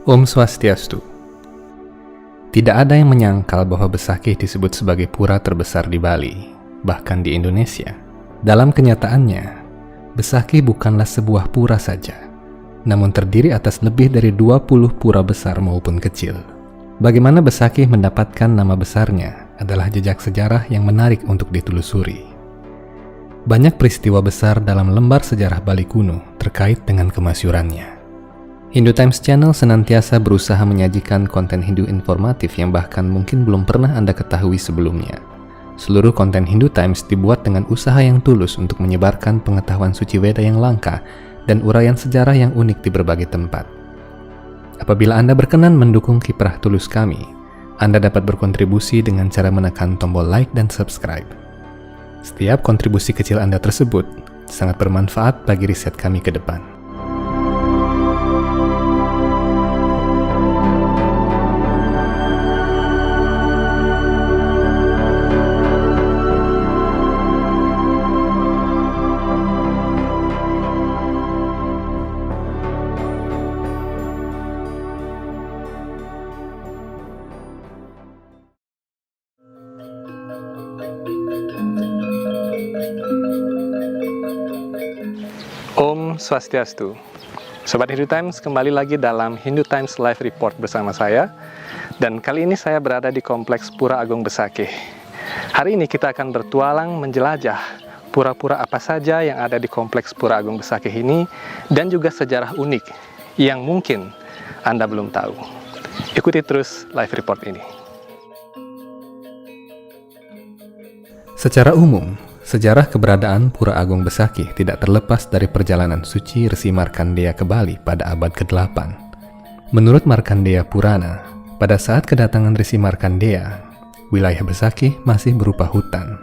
Om Swastiastu. Tidak ada yang menyangkal bahwa Besakih disebut sebagai pura terbesar di Bali, bahkan di Indonesia. Dalam kenyataannya, Besakih bukanlah sebuah pura saja, namun terdiri atas lebih dari 20 pura besar maupun kecil. Bagaimana Besakih mendapatkan nama besarnya adalah jejak sejarah yang menarik untuk ditelusuri. Banyak peristiwa besar dalam lembar sejarah Bali kuno terkait dengan kemasyurannya. Hindu Times Channel senantiasa berusaha menyajikan konten Hindu informatif yang bahkan mungkin belum pernah Anda ketahui sebelumnya. Seluruh konten Hindu Times dibuat dengan usaha yang tulus untuk menyebarkan pengetahuan suci Weda yang langka dan uraian sejarah yang unik di berbagai tempat. Apabila Anda berkenan mendukung kiprah tulus kami, Anda dapat berkontribusi dengan cara menekan tombol like dan subscribe. Setiap kontribusi kecil Anda tersebut sangat bermanfaat bagi riset kami ke depan. Om Swastiastu. Sobat Hindu Times, kembali lagi dalam Hindu Times Live Report bersama saya. Dan kali ini saya berada di Kompleks Pura Agung Besakih. Hari ini kita akan bertualang menjelajah pura-pura apa saja yang ada di Kompleks Pura Agung Besakih ini, dan juga sejarah unik yang mungkin Anda belum tahu. Ikuti terus live report ini. Secara umum, sejarah keberadaan Pura Agung Besakih tidak terlepas dari perjalanan suci Resi Markandeya ke Bali pada abad ke-8. Menurut Markandeya Purana, pada saat kedatangan Resi Markandeya, wilayah Besakih masih berupa hutan.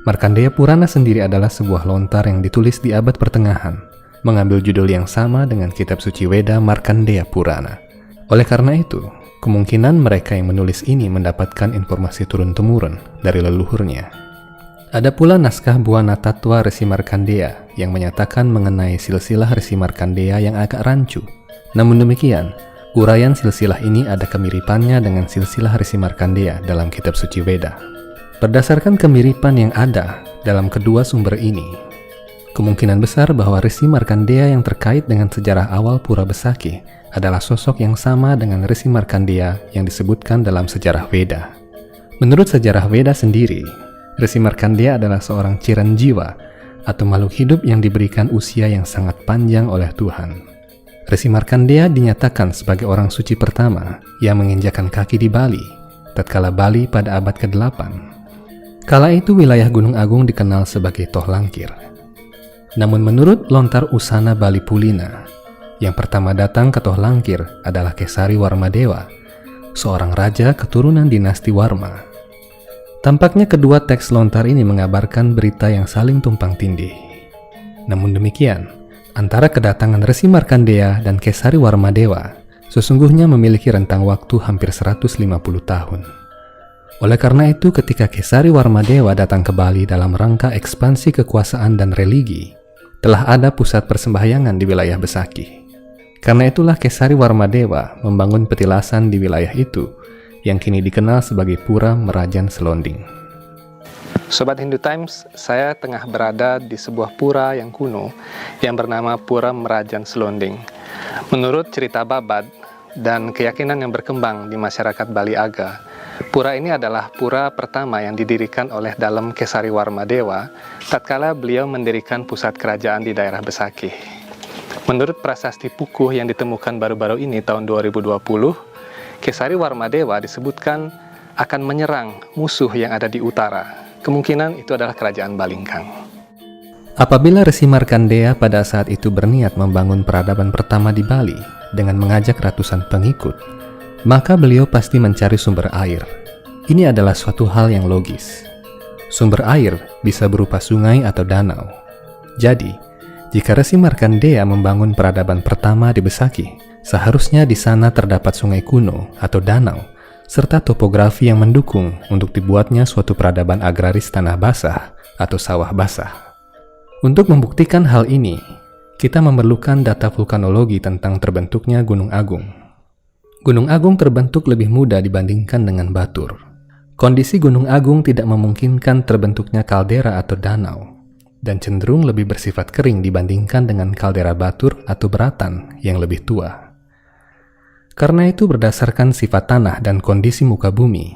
Markandeya Purana sendiri adalah sebuah lontar yang ditulis di abad pertengahan, mengambil judul yang sama dengan kitab suci Weda Markandeya Purana. Oleh karena itu, kemungkinan mereka yang menulis ini mendapatkan informasi turun-temurun dari leluhurnya. Ada pula naskah Buana Tattwa Resi Markandeya yang menyatakan mengenai silsilah Resi Markandeya yang agak rancu. Namun demikian, uraian silsilah ini ada kemiripannya dengan silsilah Resi Markandeya dalam kitab suci Weda. Berdasarkan kemiripan yang ada dalam kedua sumber ini, kemungkinan besar bahwa Resi Markandeya yang terkait dengan sejarah awal Pura Besakih adalah sosok yang sama dengan Resi Markandeya yang disebutkan dalam sejarah Weda. Menurut sejarah Weda sendiri, Resi Markandeya adalah seorang Chiranjiva atau makhluk hidup yang diberikan usia yang sangat panjang oleh Tuhan. Resi Markandeya dinyatakan sebagai orang suci pertama yang menginjakkan kaki di Bali, tatkala Bali pada abad ke-8. Kala itu wilayah Gunung Agung dikenal sebagai Toh Langkir. Namun menurut lontar Usana Bali Pulina, yang pertama datang ke Toh Langkir adalah Kesari Warmadewa, seorang raja keturunan dinasti Warma. Tampaknya kedua teks lontar ini mengabarkan berita yang saling tumpang tindih. Namun demikian, antara kedatangan Resi Markandeya dan Kesari Warmadewa sesungguhnya memiliki rentang waktu hampir 150 tahun. Oleh karena itu, ketika Kesari Warmadewa datang ke Bali dalam rangka ekspansi kekuasaan dan religi, telah ada pusat persembahyangan di wilayah Besakih. Karena itulah Kesari Warmadewa membangun petilasan di wilayah itu, yang kini dikenal sebagai Pura Merajan Selonding. Sobat Hindu Times, saya tengah berada di sebuah pura yang kuno yang bernama Pura Merajan Selonding. Menurut cerita Babad dan keyakinan yang berkembang di masyarakat Bali Aga, pura ini adalah pura pertama yang didirikan oleh Dalem Kesari Warmadewa tatkala beliau mendirikan pusat kerajaan di daerah Besakih. Menurut prasasti Pukuh yang ditemukan baru-baru ini tahun 2020, Kesari Warmadewa disebutkan akan menyerang musuh yang ada di utara. Kemungkinan itu adalah kerajaan Balingkang. Apabila Resi Markandeya pada saat itu berniat membangun peradaban pertama di Bali dengan mengajak ratusan pengikut, maka beliau pasti mencari sumber air. Ini adalah suatu hal yang logis. Sumber air bisa berupa sungai atau danau. Jadi, jika Resi Markandeya membangun peradaban pertama di Besakih, seharusnya di sana terdapat sungai kuno atau danau, serta topografi yang mendukung untuk dibuatnya suatu peradaban agraris tanah basah atau sawah basah. Untuk membuktikan hal ini, kita memerlukan data vulkanologi tentang terbentuknya Gunung Agung. Gunung Agung terbentuk lebih muda dibandingkan dengan Batur. Kondisi Gunung Agung tidak memungkinkan terbentuknya kaldera atau danau, dan cenderung lebih bersifat kering dibandingkan dengan kaldera Batur atau Beratan yang lebih tua. Karena itu berdasarkan sifat tanah dan kondisi muka bumi,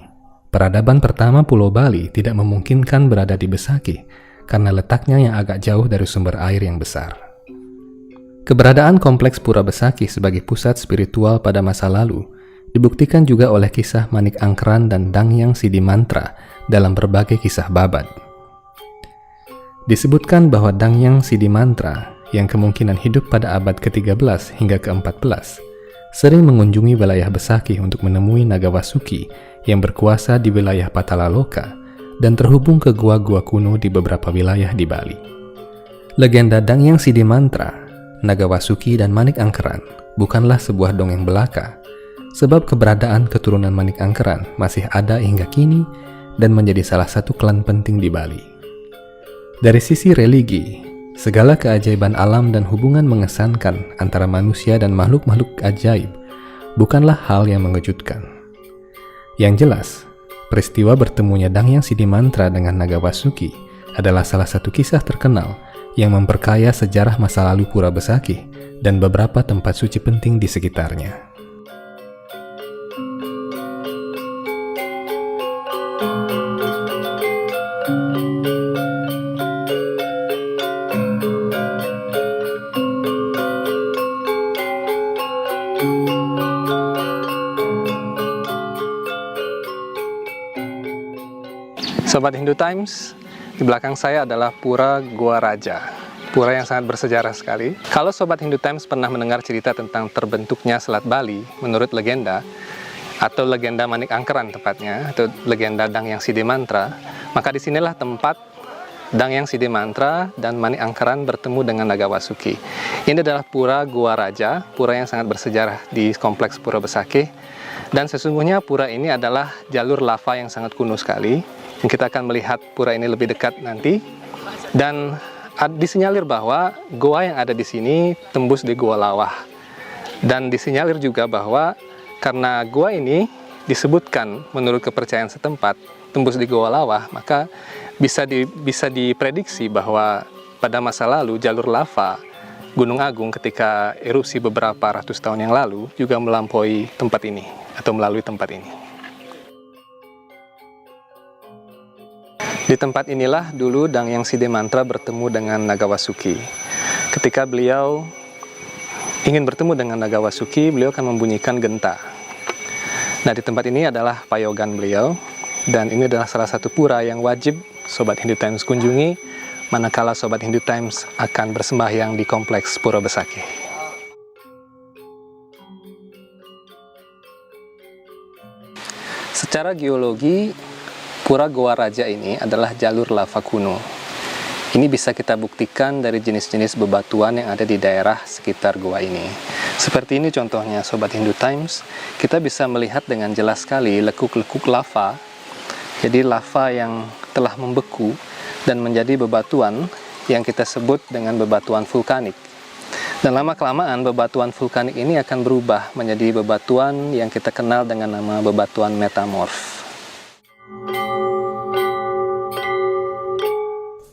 peradaban pertama Pulau Bali tidak memungkinkan berada di Besakih karena letaknya yang agak jauh dari sumber air yang besar. Keberadaan kompleks Pura Besakih sebagai pusat spiritual pada masa lalu dibuktikan juga oleh kisah Manik Angkeran dan Dangyang Sidimantra dalam berbagai kisah Babad. Disebutkan bahwa Dangyang Sidimantra yang kemungkinan hidup pada abad ke-13 hingga ke-14 sering mengunjungi wilayah Besakih untuk menemui Naga Wasuki yang berkuasa di wilayah Patalaloka dan terhubung ke gua-gua kuno di beberapa wilayah di Bali. Legenda Dangyang Sidimantra, Naga Wasuki dan Manik Angkeran bukanlah sebuah dongeng belaka, sebab keberadaan keturunan Manik Angkeran masih ada hingga kini dan menjadi salah satu klan penting di Bali. Dari sisi religi, segala keajaiban alam dan hubungan mengesankan antara manusia dan makhluk-makhluk ajaib bukanlah hal yang mengejutkan. Yang jelas, peristiwa bertemunya Dangyang Sidimantra dengan Naga Wasuki adalah salah satu kisah terkenal yang memperkaya sejarah masa lalu Pura Besakih dan beberapa tempat suci penting di sekitarnya. Sobat Hindu Times, di belakang saya adalah Pura Gua Raja, pura yang sangat bersejarah sekali. Kalau Sobat Hindu Times pernah mendengar cerita tentang terbentuknya Selat Bali menurut legenda, atau legenda Manik Angkeran tepatnya, atau legenda Dangyang Sidimantra, maka disinilah tempat Dangyang Sidimantra dan Manik Angkeran bertemu dengan Naga Wasuki. Ini adalah Pura Gua Raja, pura yang sangat bersejarah di kompleks Pura Besakih, dan sesungguhnya pura ini adalah jalur lava yang sangat kuno sekali. Kita akan melihat pura ini lebih dekat nanti, dan disinyalir bahwa goa yang ada di sini tembus di Gua Lawah, dan disinyalir juga bahwa karena goa ini disebutkan menurut kepercayaan setempat tembus di Gua Lawah, maka bisa diprediksi bahwa pada masa lalu jalur lava Gunung Agung ketika erupsi beberapa ratus tahun yang lalu juga melampaui tempat ini atau melalui tempat ini. Di tempat inilah dulu Dangyang Sidimantra bertemu dengan Naga Wasuki. Ketika beliau ingin bertemu dengan Naga Wasuki, beliau akan membunyikan genta. Nah, di tempat ini adalah payogan beliau, dan ini adalah salah satu pura yang wajib Sobat Hindu Times kunjungi manakala Sobat Hindu Times akan bersembahyang di kompleks Pura Besakih. Secara geologi, Pura Gua Raja ini adalah jalur lava kuno. Ini bisa kita buktikan dari jenis-jenis bebatuan yang ada di daerah sekitar gua ini. Seperti ini contohnya Sobat Hindu Times, kita bisa melihat dengan jelas sekali lekuk-lekuk lava. Jadi lava yang telah membeku dan menjadi bebatuan yang kita sebut dengan bebatuan vulkanik. Dan lama-kelamaan bebatuan vulkanik ini akan berubah menjadi bebatuan yang kita kenal dengan nama bebatuan metamorf.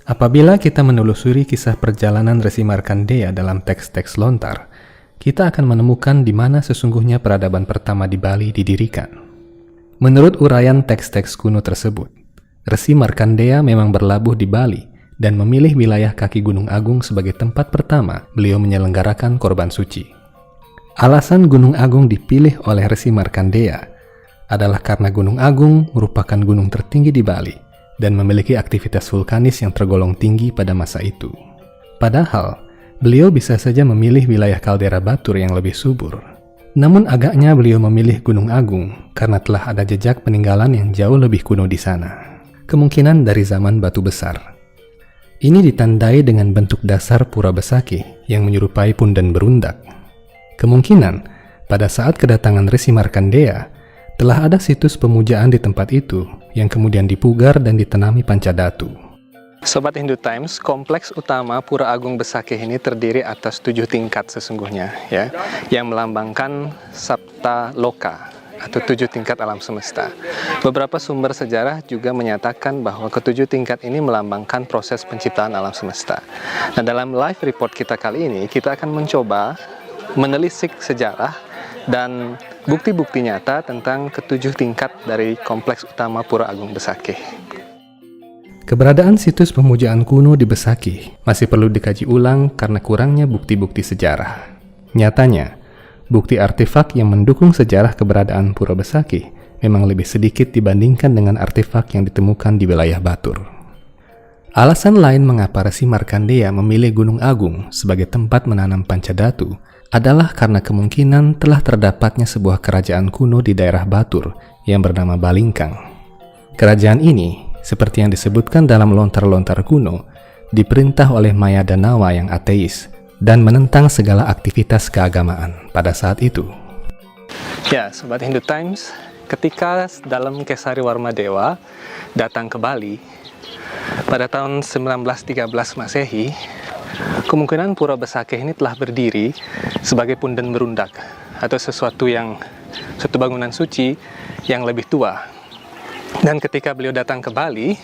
Apabila kita menelusuri kisah perjalanan Resi Markandeya dalam teks-teks lontar, kita akan menemukan di mana sesungguhnya peradaban pertama di Bali didirikan. Menurut uraian teks-teks kuno tersebut, Resi Markandeya memang berlabuh di Bali dan memilih wilayah kaki Gunung Agung sebagai tempat pertama beliau menyelenggarakan korban suci. Alasan Gunung Agung dipilih oleh Resi Markandeya adalah karena Gunung Agung merupakan gunung tertinggi di Bali dan memiliki aktivitas vulkanis yang tergolong tinggi pada masa itu. Padahal, beliau bisa saja memilih wilayah kaldera Batur yang lebih subur. Namun agaknya beliau memilih Gunung Agung karena telah ada jejak peninggalan yang jauh lebih kuno di sana. Kemungkinan dari zaman Batu Besar. Ini ditandai dengan bentuk dasar Pura Besakih yang menyerupai punden berundak. Kemungkinan, pada saat kedatangan Resi Markandeya, telah ada situs pemujaan di tempat itu yang kemudian dipugar dan ditanami pancadatu. Sobat Hindu Times, kompleks utama Pura Agung Besakih ini terdiri atas 7 tingkat sesungguhnya, ya, yang melambangkan Sapta Loka atau 7 tingkat alam semesta. Beberapa sumber sejarah juga menyatakan bahwa ketujuh tingkat ini melambangkan proses penciptaan alam semesta. Nah, dalam live report kita kali ini, kita akan mencoba menelisik sejarah dan bukti-bukti nyata tentang ketujuh tingkat dari kompleks utama Pura Agung Besakih. Keberadaan situs pemujaan kuno di Besakih masih perlu dikaji ulang karena kurangnya bukti-bukti sejarah. Nyatanya, bukti artefak yang mendukung sejarah keberadaan Pura Besakih memang lebih sedikit dibandingkan dengan artefak yang ditemukan di wilayah Batur. Alasan lain mengapa Resi Markandeya memilih Gunung Agung sebagai tempat menanam pancadatu adalah karena kemungkinan telah terdapatnya sebuah kerajaan kuno di daerah Batur yang bernama Balingkang. Kerajaan ini, seperti yang disebutkan dalam lontar-lontar kuno, diperintah oleh Maya Danawa yang ateis dan menentang segala aktivitas keagamaan pada saat itu. Ya, Sobat Hindu Times, ketika dalam Kesari Warmadewa datang ke Bali pada tahun 1913 Masehi, kemungkinan Pura Besakih ini telah berdiri sebagai punden merundak atau suatu bangunan suci yang lebih tua. Dan ketika beliau datang ke Bali,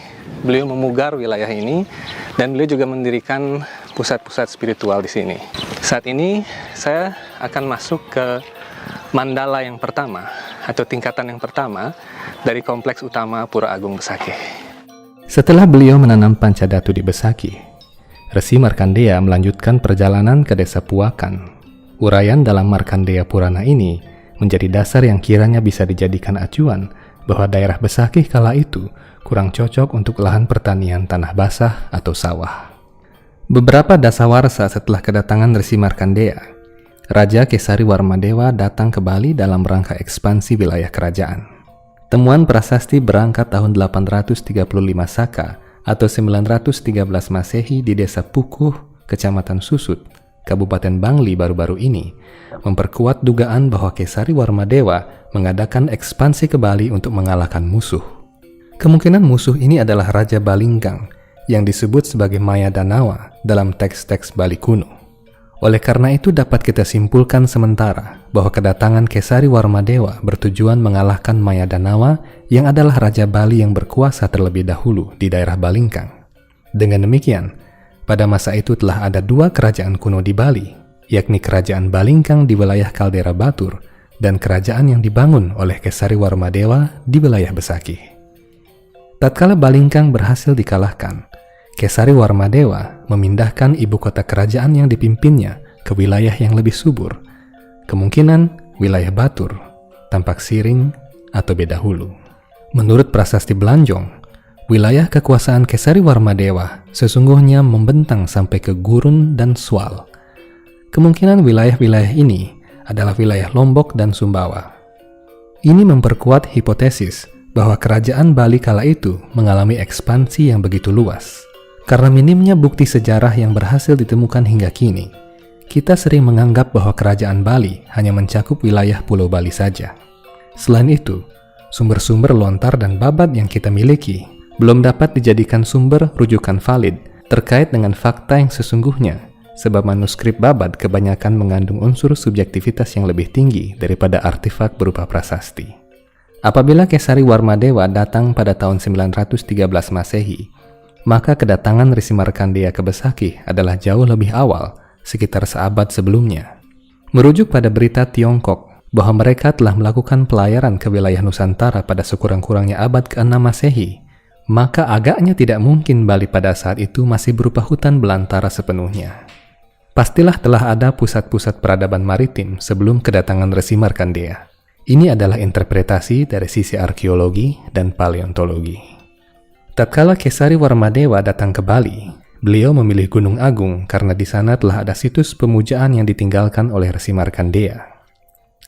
beliau memugar wilayah ini dan beliau juga mendirikan pusat-pusat spiritual di sini. Saat ini saya akan masuk ke mandala yang pertama atau tingkatan yang pertama dari kompleks utama Pura Agung Besakih. Setelah beliau menanam pancadatu di Besakih, Resi Markandeya melanjutkan perjalanan ke desa Puakan. Uraian dalam Markandeya Purana ini menjadi dasar yang kiranya bisa dijadikan acuan bahwa daerah Besakih kala itu kurang cocok untuk lahan pertanian tanah basah atau sawah. Beberapa dasawarsa setelah kedatangan Resi Markandeya, Raja Kesari Warmadewa datang ke Bali dalam rangka ekspansi wilayah kerajaan. Temuan prasasti berangkat tahun 835 Saka atau 913 Masehi di desa Pukuh, Kecamatan Susut, Kabupaten Bangli baru-baru ini memperkuat dugaan bahwa Kesari Warmadewa mengadakan ekspansi ke Bali untuk mengalahkan musuh. Kemungkinan musuh ini adalah Raja Balingkang yang disebut sebagai Maya Danawa dalam teks-teks Bali kuno. Oleh karena itu dapat kita simpulkan sementara bahwa kedatangan Kesari Warmadewa bertujuan mengalahkan Maya Danawa yang adalah Raja Bali yang berkuasa terlebih dahulu di daerah Balingkang. Dengan demikian, pada masa itu telah ada 2 kerajaan kuno di Bali, yakni Kerajaan Balingkang di wilayah Kaldera Batur dan kerajaan yang dibangun oleh Kesari Warmadewa di wilayah Besakih. Tatkala Balingkang berhasil dikalahkan, Kesari Warmadewa memindahkan ibu kota kerajaan yang dipimpinnya ke wilayah yang lebih subur, kemungkinan wilayah Batur, Tampak Siring, atau Bedahulu. Menurut prasasti Belanjong, wilayah kekuasaan Kesari Warmadewa sesungguhnya membentang sampai ke Gurun dan Swal. Kemungkinan wilayah-wilayah ini adalah wilayah Lombok dan Sumbawa. Ini memperkuat hipotesis bahwa kerajaan Bali kala itu mengalami ekspansi yang begitu luas. Karena minimnya bukti sejarah yang berhasil ditemukan hingga kini, kita sering menganggap bahwa kerajaan Bali hanya mencakup wilayah Pulau Bali saja. Selain itu, sumber-sumber lontar dan babat yang kita miliki belum dapat dijadikan sumber rujukan valid terkait dengan fakta yang sesungguhnya, sebab manuskrip babat kebanyakan mengandung unsur subjektivitas yang lebih tinggi daripada artefak berupa prasasti. Apabila Kesari Warmadewa datang pada tahun 913 Masehi, maka kedatangan Resi Markandeya ke Besakih adalah jauh lebih awal, sekitar seabad sebelumnya. Merujuk pada berita Tiongkok bahwa mereka telah melakukan pelayaran ke wilayah Nusantara pada sekurang-kurangnya abad ke-6 Masehi, maka agaknya tidak mungkin Bali pada saat itu masih berupa hutan belantara sepenuhnya. Pastilah telah ada pusat-pusat peradaban maritim sebelum kedatangan Resi Markandeya. Ini adalah interpretasi dari sisi arkeologi dan paleontologi. Tatkala Kesari Warmadewa datang ke Bali, beliau memilih Gunung Agung karena di sana telah ada situs pemujaan yang ditinggalkan oleh Resi Markandeya.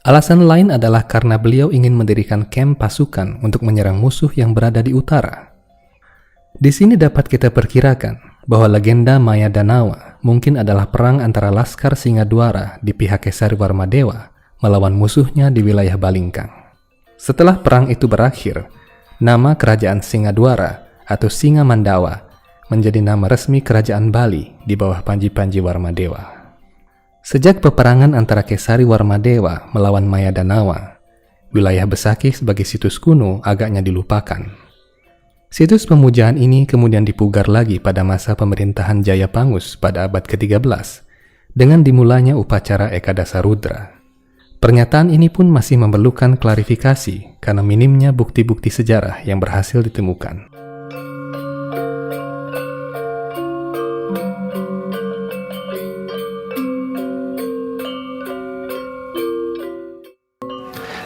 Alasan lain adalah karena beliau ingin mendirikan kamp pasukan untuk menyerang musuh yang berada di utara. Di sini dapat kita perkirakan bahwa legenda Maya Danawa mungkin adalah perang antara Laskar Singadwara di pihak Kesari Warmadewa melawan musuhnya di wilayah Balingkang. Setelah perang itu berakhir, nama kerajaan Singadwara atau Singa Mandawa menjadi nama resmi kerajaan Bali di bawah Panji-Panji Warmadewa. Sejak peperangan antara Kesari Warmadewa melawan Maya Danawa, wilayah Besakih sebagai situs kuno agaknya dilupakan. Situs pemujaan ini kemudian dipugar lagi pada masa pemerintahan Jayapangus pada abad ke-13 dengan dimulainya upacara Ekadasa Rudra. Pernyataan ini pun masih memerlukan klarifikasi karena minimnya bukti-bukti sejarah yang berhasil ditemukan.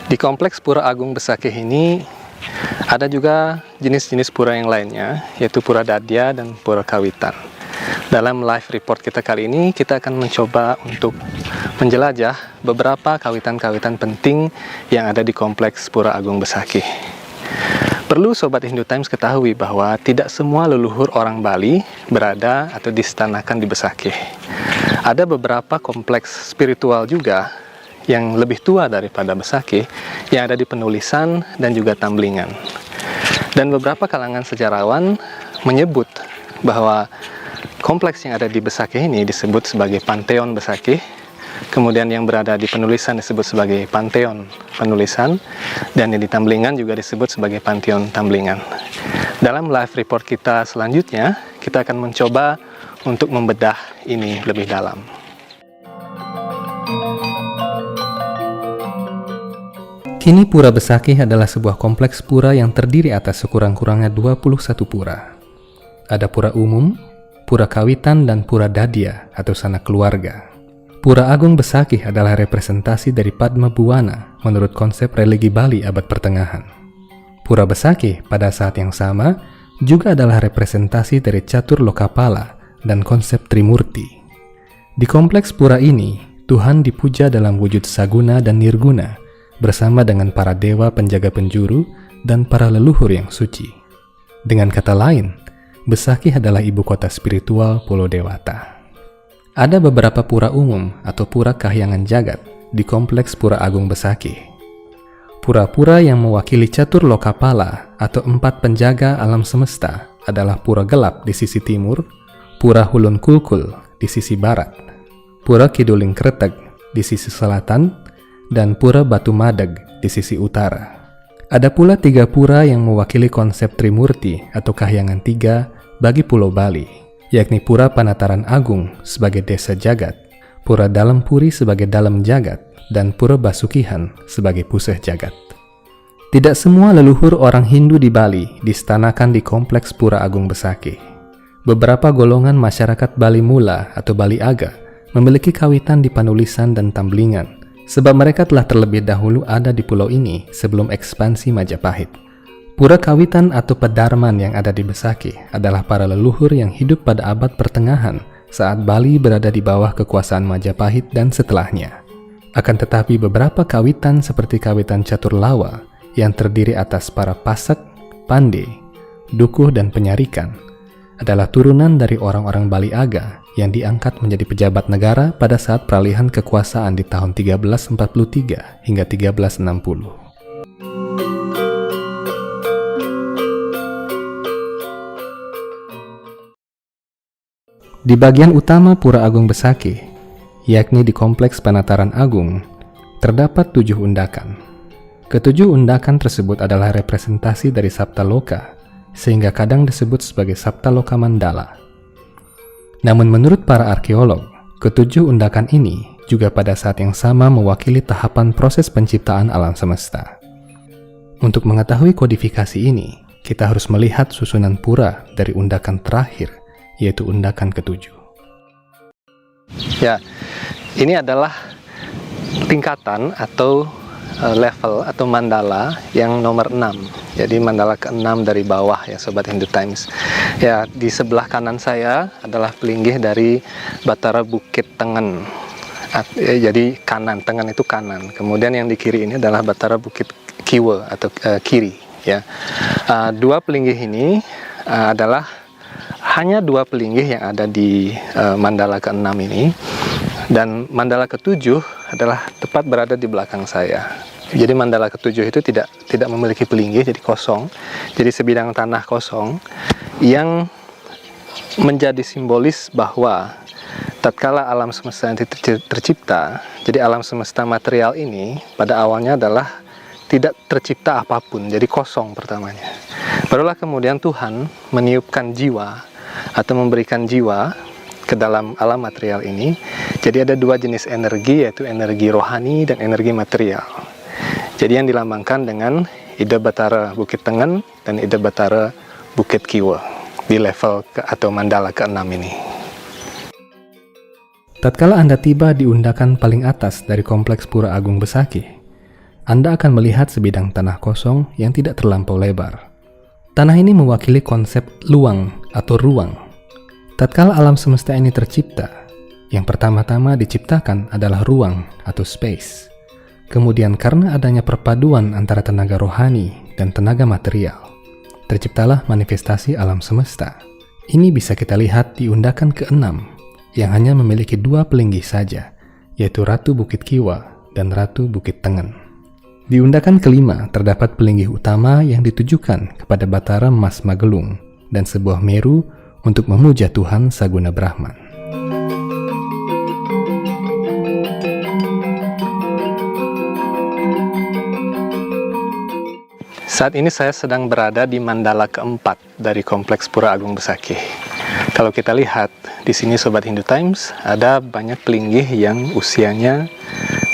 Di kompleks Pura Agung Besakih ini ada juga jenis-jenis pura yang lainnya, yaitu Pura Dadya dan Pura Kawitan. Dalam live report kita kali ini, kita akan mencoba untuk menjelajah beberapa kawitan-kawitan penting yang ada di kompleks Pura Agung Besakih. Perlu Sobat Hindu Times ketahui bahwa tidak semua leluhur orang Bali berada atau distanakan di Besakih. Ada beberapa kompleks spiritual juga yang lebih tua daripada Besakih yang ada di Penulisan dan juga Tamblingan. Dan beberapa kalangan sejarawan menyebut bahwa kompleks yang ada di Besakih ini disebut sebagai Panteon Besakih, kemudian yang berada di Penulisan disebut sebagai Panteon Penulisan, dan yang di Tamblingan juga disebut sebagai Panteon Tamblingan. Dalam live report kita selanjutnya, kita akan mencoba untuk membedah ini lebih dalam. Kini Pura Besakih adalah sebuah kompleks pura yang terdiri atas sekurang-kurangnya 21 pura. Ada pura umum, Pura Kawitan, dan Pura Dadya atau sanak keluarga. Pura Agung Besakih adalah representasi dari Padma Buwana menurut konsep religi Bali abad pertengahan. Pura Besakih pada saat yang sama juga adalah representasi dari Catur Lokapala dan konsep Trimurti. Di kompleks pura ini, Tuhan dipuja dalam wujud Saguna dan Nirguna bersama dengan para dewa penjaga penjuru dan para leluhur yang suci. Dengan kata lain, Besakih adalah ibu kota spiritual Pulau Dewata. Ada beberapa pura umum atau pura kahyangan jagat di kompleks Pura Agung Besakih. Pura-pura yang mewakili Catur Lokapala atau 4 penjaga alam semesta adalah Pura Gelap di sisi timur, Pura Hulun Kulkul di sisi barat, Pura Kiduling Kretek di sisi selatan, dan Pura Batu Madeg di sisi utara. Ada pula 3 pura yang mewakili konsep Trimurti atau kahyangan 3 bagi Pulau Bali, yakni Pura Panataran Agung sebagai desa jagat, Pura Dalam Puri sebagai dalam jagat, dan Pura Basukihan sebagai puseh jagat. Tidak semua leluhur orang Hindu di Bali distanakan di kompleks Pura Agung Besakih. Beberapa golongan masyarakat Bali Mula atau Bali Aga memiliki kawitan di Panulisan dan Tamblingan, sebab mereka telah terlebih dahulu ada di pulau ini sebelum ekspansi Majapahit. Pura Kawitan atau Pedarman yang ada di Besakih adalah para leluhur yang hidup pada abad pertengahan saat Bali berada di bawah kekuasaan Majapahit dan setelahnya. Akan tetapi beberapa kawitan seperti Kawitan Catur Lawa yang terdiri atas para Pasak, Pande, Dukuh, dan Penyarikan adalah turunan dari orang-orang Bali Aga yang diangkat menjadi pejabat negara pada saat peralihan kekuasaan di tahun 1343 hingga 1360. Di bagian utama Pura Agung Besakih, yakni di Kompleks Panataran Agung, terdapat 7 undakan. Ketujuh undakan tersebut adalah representasi dari Saptaloka, sehingga kadang disebut sebagai Saptaloka Mandala. Namun menurut para arkeolog, ketujuh undakan ini juga pada saat yang sama mewakili tahapan proses penciptaan alam semesta. Untuk mengetahui kodifikasi ini, kita harus melihat susunan pura dari undakan terakhir, yaitu undakan ketujuh. Ya, ini adalah tingkatan atau level atau mandala yang nomor 6. Jadi mandala ke-6 dari bawah ya Sobat Hindu Times. Ya, di sebelah kanan saya adalah pelinggih dari Batara Bukit Tengen. Jadi kanan, Tengen itu kanan. Kemudian yang di kiri ini adalah Batara Bukit Kiwe atau kiri ya. Dua pelinggih ini adalah hanya 2 pelinggih yang ada di mandala ke-6 ini. Dan mandala ke-7 adalah tepat berada di belakang saya. Jadi mandala ke-7 itu tidak memiliki pelinggih, jadi kosong. Jadi sebidang tanah kosong yang menjadi simbolis bahwa tatkala alam semesta ini tercipta, jadi alam semesta material ini pada awalnya adalah tidak tercipta apapun, jadi kosong pertamanya. Barulah kemudian Tuhan meniupkan jiwa atau memberikan jiwa ke dalam alam material ini. Jadi ada dua jenis energi, yaitu energi rohani dan energi material. Jadi yang dilambangkan dengan Ida Batara Bukit Tengen dan Ida Batara Bukit Kiwa di level atau mandala ke-6 ini. Tatkala Anda tiba di undakan paling atas dari kompleks Pura Agung Besakih, Anda akan melihat sebidang tanah kosong yang tidak terlampau lebar. Tanah ini mewakili konsep luang atau ruang. Tatkala alam semesta ini tercipta, yang pertama-tama diciptakan adalah ruang atau space. Kemudian karena adanya perpaduan antara tenaga rohani dan tenaga material, terciptalah manifestasi alam semesta. Ini bisa kita lihat di undakan ke-6 yang hanya memiliki dua pelinggih saja, yaitu Ratu Bukit Kiwa dan Ratu Bukit Tengen. Di undakan ke-5 terdapat pelinggih utama yang ditujukan kepada Batara Mas Magelung dan sebuah meru untuk memuja Tuhan Saguna Brahman. Saat ini saya sedang berada di mandala ke-4 dari kompleks Pura Agung Besakih. Kalau kita lihat di sini Sobat Hindu Times, ada banyak pelinggih yang usianya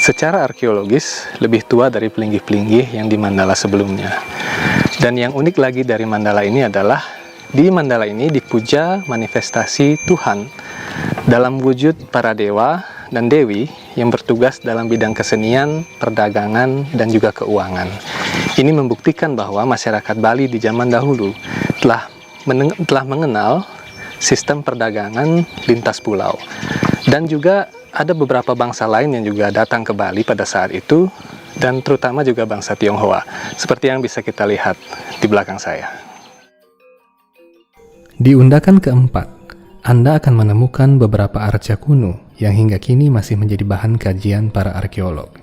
secara arkeologis lebih tua dari pelinggih-pelinggih yang di mandala sebelumnya. Dan yang unik lagi dari mandala ini adalah di mandala ini dipuja manifestasi Tuhan dalam wujud para dewa dan dewi yang bertugas dalam bidang kesenian, perdagangan, dan juga keuangan. Ini membuktikan bahwa masyarakat Bali di zaman dahulu telah mengenal sistem perdagangan lintas pulau. Dan juga ada beberapa bangsa lain yang juga datang ke Bali pada saat itu, dan terutama juga bangsa Tionghoa, seperti yang bisa kita lihat di belakang saya. Di undakan ke-4, Anda akan menemukan beberapa arca kuno yang hingga kini masih menjadi bahan kajian para arkeolog.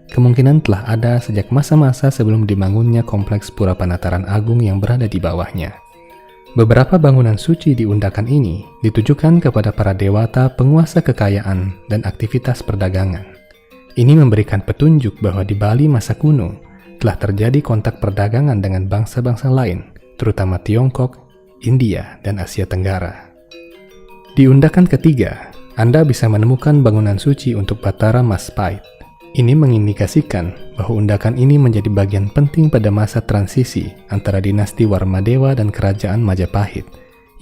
Kemungkinan telah ada sejak masa-masa sebelum dibangunnya kompleks Pura Panataran Agung yang berada di bawahnya. Beberapa bangunan suci di undakan ini ditujukan kepada para dewata penguasa kekayaan dan aktivitas perdagangan. Ini memberikan petunjuk bahwa di Bali masa kuno telah terjadi kontak perdagangan dengan bangsa-bangsa lain, terutama Tiongkok, India, dan Asia Tenggara. Di undakan ketiga, Anda bisa menemukan bangunan suci untuk Batara Mas Pait. Ini mengindikasikan bahwa undakan ini menjadi bagian penting pada masa transisi antara dinasti Warmadewa dan kerajaan Majapahit,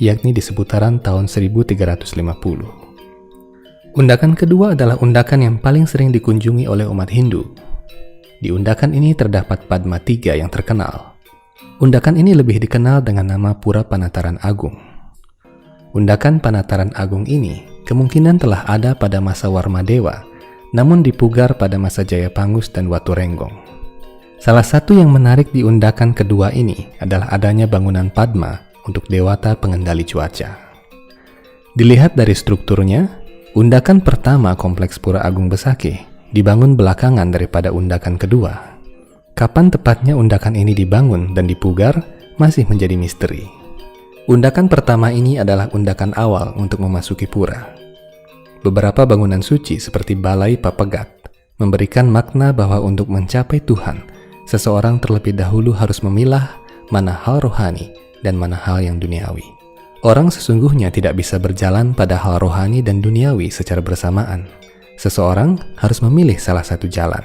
yakni di seputaran tahun 1350. Undakan kedua adalah undakan yang paling sering dikunjungi oleh umat Hindu. Di undakan ini terdapat Padma III yang terkenal. Undakan ini lebih dikenal dengan nama Pura Panataran Agung. Undakan Panataran Agung ini kemungkinan telah ada pada masa Warmadewa, namun dipugar pada masa Jayapangus dan Waturenggong. Salah satu yang menarik di undakan kedua ini adalah adanya bangunan Padma untuk dewata pengendali cuaca. Dilihat dari strukturnya, undakan pertama kompleks Pura Agung Besakih dibangun belakangan daripada undakan kedua. Kapan tepatnya undakan ini dibangun dan dipugar masih menjadi misteri. Undakan pertama ini adalah undakan awal untuk memasuki pura. Beberapa bangunan suci seperti Balai Papegat memberikan makna bahwa untuk mencapai Tuhan, seseorang terlebih dahulu harus memilah mana hal rohani dan mana hal yang duniawi. Orang sesungguhnya tidak bisa berjalan pada hal rohani dan duniawi secara bersamaan. Seseorang harus memilih salah satu jalan.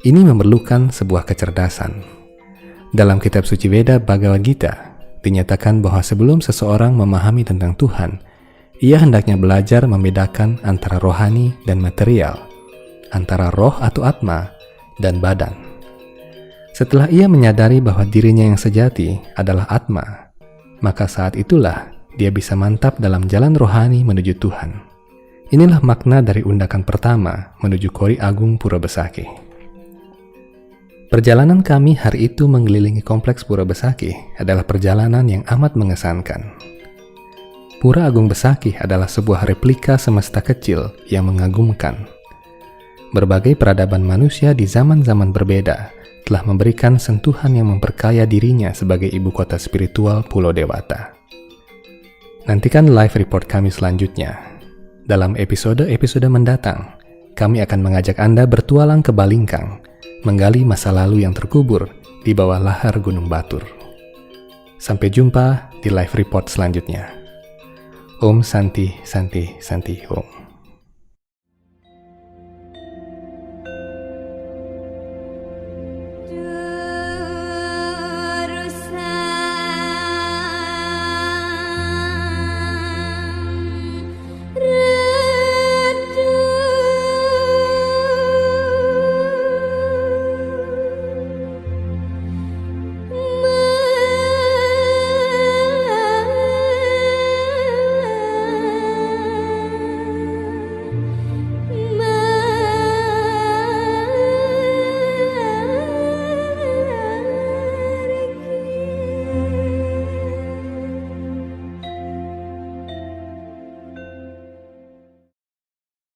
Ini memerlukan sebuah kecerdasan. Dalam kitab suci Veda Bhagavad Gita, dinyatakan bahwa sebelum seseorang memahami tentang Tuhan, ia hendaknya belajar membedakan antara rohani dan material, antara roh atau atma dan badan. Setelah ia menyadari bahwa dirinya yang sejati adalah atma, maka saat itulah dia bisa mantap dalam jalan rohani menuju Tuhan. Inilah makna dari undakan pertama menuju Kori Agung Pura Besakih. Perjalanan kami hari itu mengelilingi kompleks Pura Besakih adalah perjalanan yang amat mengesankan. Pura Agung Besakih adalah sebuah replika semesta kecil yang mengagumkan. Berbagai peradaban manusia di zaman-zaman berbeda telah memberikan sentuhan yang memperkaya dirinya sebagai ibu kota spiritual Pulau Dewata. Nantikan live report kami selanjutnya. Dalam episode-episode mendatang, kami akan mengajak Anda bertualang ke Balingkang, menggali masa lalu yang terkubur di bawah lahar Gunung Batur. Sampai jumpa di live report selanjutnya. Om Santi Santi Santi Om.